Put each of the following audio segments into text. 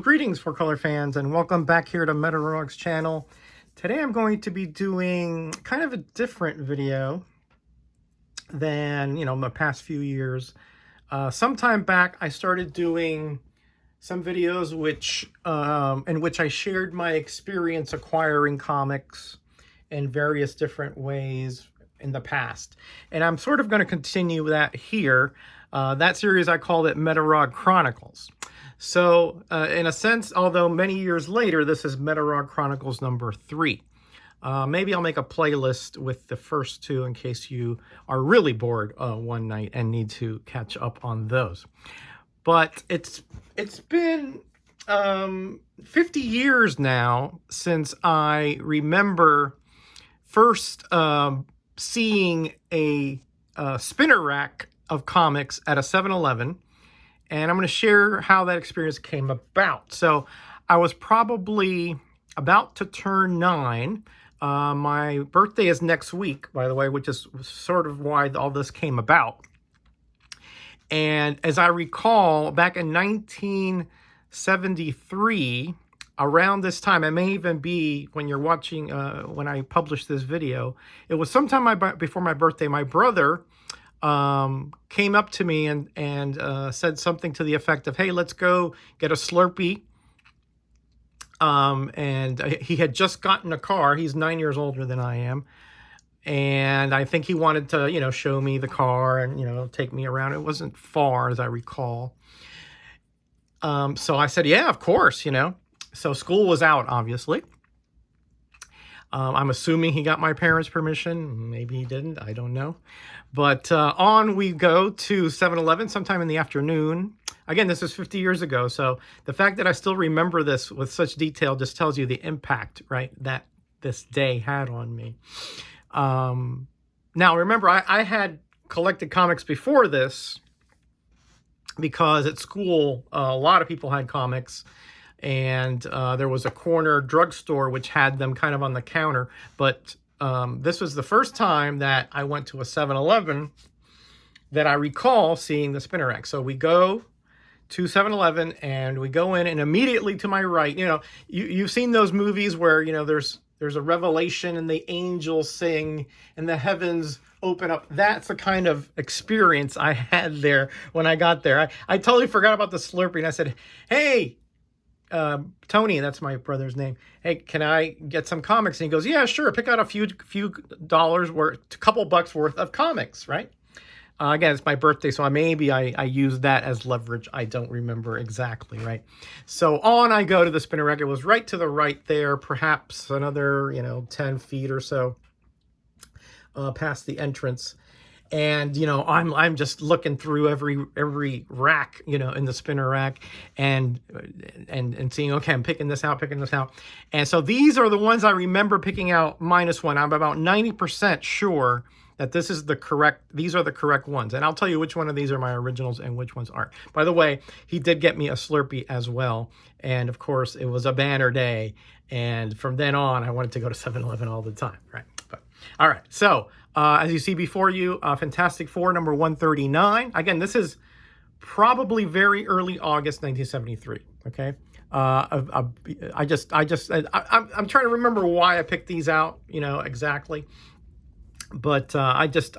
Greetings, Four Color fans, and welcome back here to Metarog's channel. Today I'm going to be doing kind of a different video than, my past few years. Sometime back, I started doing some videos in which I shared my experience acquiring comics in various different ways in the past. And I'm sort of going to continue that here. That series, I called it Metarog Chronicles. So, in a sense, although many years later, this is Metarog Chronicles number 3. Maybe I'll make a playlist with the first two in case you are really bored one night and need to catch up on those. But it's been 50 years now since I remember first seeing a spinner rack of comics at a 7-Eleven. And I'm going to share how that experience came about. So I was probably about to turn 9. My birthday is next week, by the way, which is sort of why all this came about. And as I recall, back in 1973, around this time, it may even be when you're watching, when I published this video, it was sometime before my birthday, my brother came up to me and said something to the effect of, "Hey, let's go get a Slurpee." And he had just gotten a car. He's 9 years older than I am. And I think he wanted to, show me the car and, take me around. It wasn't far, as I recall. So I said, yeah, of course, So school was out, obviously. I'm assuming he got my parents' permission. Maybe he didn't. I don't know. But on we go to 7-Eleven sometime in the afternoon. Again, this is 50 years ago. So the fact that I still remember this with such detail just tells you the impact, right, that this day had on me. Now, remember, I had collected comics before this because at school, a lot of people had comics. And there was a corner drugstore which had them kind of on the counter. But this was the first time that I went to a 7-Eleven that I recall seeing the spinner rack. So we go to 7-Eleven and we go in, and immediately to my right, you've seen those movies where, there's a revelation and the angels sing and the heavens open up. That's the kind of experience I had there when I got there. I totally forgot about the Slurpee, and I said, "Hey, Tony," that's my brother's name. "Hey, can I get some comics?" And he goes, "Yeah, sure. Pick out a few dollars worth, a couple bucks worth of comics," right? Again, it's my birthday, so I used that as leverage. I don't remember exactly, right? So on I go to the spinner rack. It was right to the right there, perhaps another, 10 feet or so past the entrance. And, I'm just looking through every rack, in the spinner rack and seeing, okay, I'm picking this out. And so these are the ones I remember picking out minus one. I'm about 90% sure that these are the correct ones. And I'll tell you which one of these are my originals and which ones aren't. By the way, he did get me a Slurpee as well. And of course, it was a banner day. And from then on, I wanted to go to 7-Eleven all the time, right? But all right, so as you see before you, Fantastic Four number 139. Again, this is probably very early August 1973. Okay, I'm trying to remember why I picked these out, exactly. But I just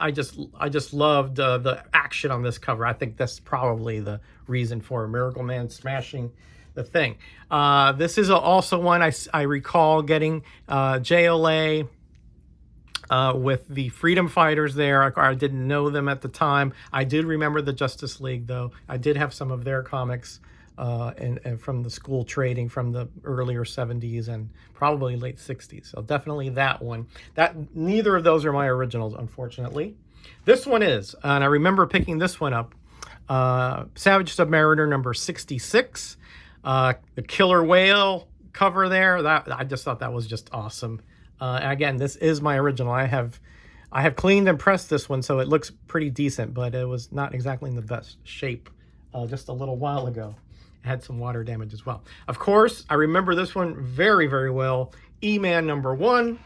loved the action on this cover. I think that's probably the reason for Miracle Man smashing the thing. This is also one I recall getting JLA. With the Freedom Fighters there. I didn't know them at the time. I did remember the Justice League, though. I did have some of their comics and from the school trading from the earlier 70s and probably late 60s. So definitely that one. Neither of those are my originals, unfortunately. This one is, and I remember picking this one up. Savage Submariner number 66. The Killer Whale cover there. I just thought that was just awesome. Again, this is my original. I have cleaned and pressed this one, so it looks pretty decent, but it was not exactly in the best shape just a little while ago. It had some water damage as well. Of course, I remember this one very, very well. E-Man number 1.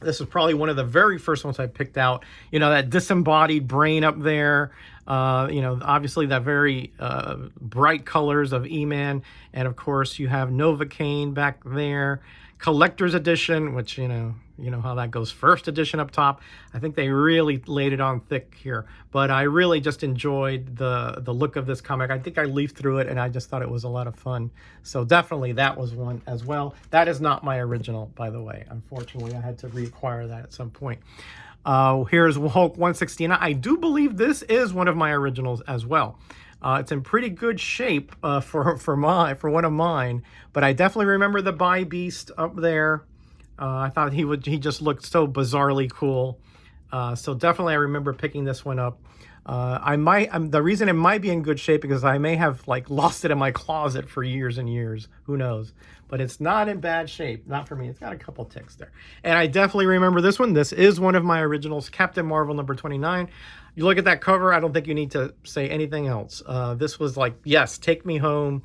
This is probably one of the very first ones I picked out. You know, that disembodied brain up there. You know, obviously that very bright colors of E-Man. And of course you have Novocaine back there. Collector's edition, which, you know how that goes. First edition up top. I think they really laid it on thick here. But I really just enjoyed the look of this comic. I think I leafed through it and I just thought it was a lot of fun. So definitely that was one as well. That is not my original, by the way. Unfortunately, I had to reacquire that at some point. Here's Hulk 169. I do believe this is one of my originals as well. It's in pretty good shape for one of mine, but I definitely remember the Bi Beast up there. I thought he just looked so bizarrely cool. So definitely I remember picking this one up. The reason it might be in good shape because I may have like lost it in my closet for years and years. Who knows? But it's not in bad shape. Not for me. It's got a couple ticks there. And I definitely remember this one. This is one of my originals, Captain Marvel number 29. You look at that cover, I don't think you need to say anything else. This was like, yes, take me home.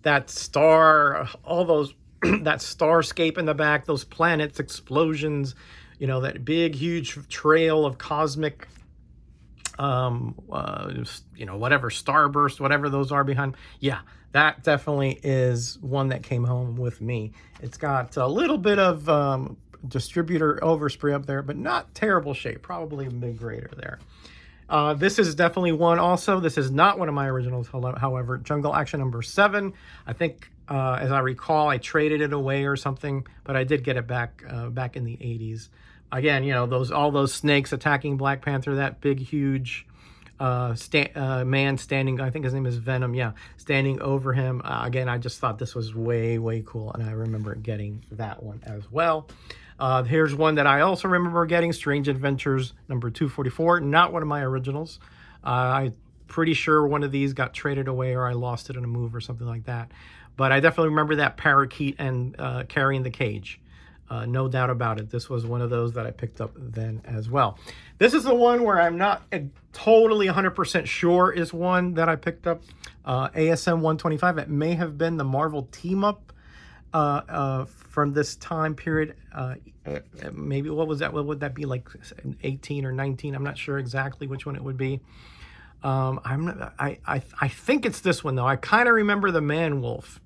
That star, all those, that starscape in the back, those planets, explosions, you know, that big, huge trail of cosmic, you know, whatever, starburst, whatever those are behind. Yeah, that definitely is one that came home with me. It's got a little bit of distributor overspray up there, but not terrible shape. Probably mid-grader there. This is definitely one also. This is not one of my originals, however. Jungle Action number 7. I think, as I recall, I traded it away or something, but I did get it back back in the 80s. Again, you know, all those snakes attacking Black Panther, that big, huge man standing, I think his name is Venom, yeah, standing over him. Again, I just thought this was way, way cool, and I remember getting that one as well. Here's one that I also remember getting, Strange Adventures number 244, not one of my originals. I'm pretty sure one of these got traded away or I lost it in a move or something like that. But I definitely remember that parakeet and carrying the cage. No doubt about it. This was one of those that I picked up then as well. This is the one where I'm not totally 100% sure is one that I picked up. ASM 125. It may have been the Marvel Team Up from this time period. Maybe, what was that? What would that be, like 18 or 19? I'm not sure exactly which one it would be. I think it's this one though. I kind of remember the Man Wolf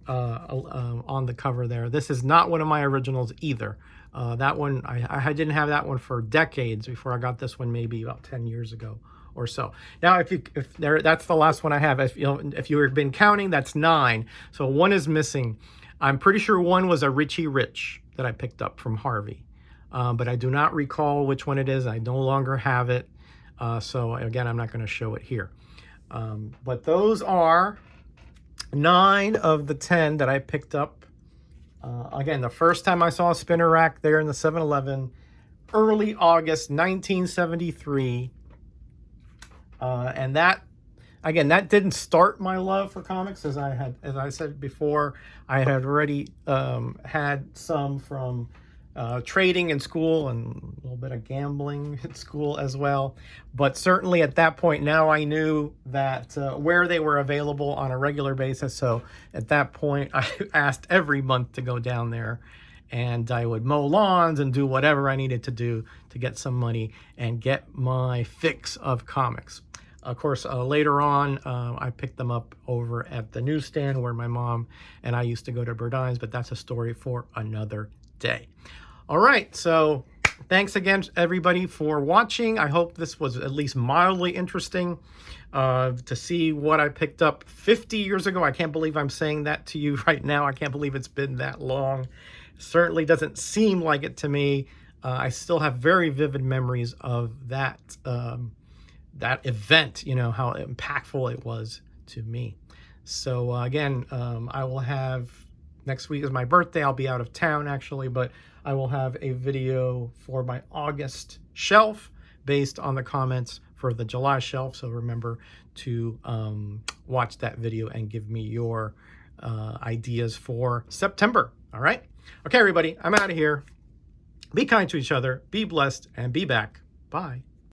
on the cover there. This is not one of my originals either. That one, I didn't have that one for decades before I got this one, maybe about 10 years ago or so. Now, that's the last one I have. If you've been counting, that's 9. So one is missing. I'm pretty sure one was a Richie Rich that I picked up from Harvey, but I do not recall which one it is. I no longer have it. So again, I'm not going to show it here. But those are 9 of the 10 that I picked up. Again, the first time I saw a spinner rack there in the 7-Eleven, early August 1973. And that, again, that didn't start my love for comics, as I said before. I had already had some from trading in school and a little bit of gambling at school as well. But certainly at that point, now I knew that where they were available on a regular basis. So at that point, I asked every month to go down there, and I would mow lawns and do whatever I needed to do to get some money and get my fix of comics. Of course, later on, I picked them up over at the newsstand where my mom and I used to go to Burdines, but that's a story for another day. All right, so thanks again, everybody, for watching. I hope this was at least mildly interesting to see what I picked up 50 years ago. I can't believe I'm saying that to you right now. I can't believe it's been that long. Certainly doesn't seem like it to me. I still have very vivid memories of that that event, you know, how impactful it was to me. So again, I will have, next week is my birthday. I'll be out of town actually, but I will have a video for my August shelf based on the comments for the July shelf. So remember to watch that video and give me your ideas for September. All right. Okay, everybody, I'm out of here. Be kind to each other, be blessed, and be back. Bye.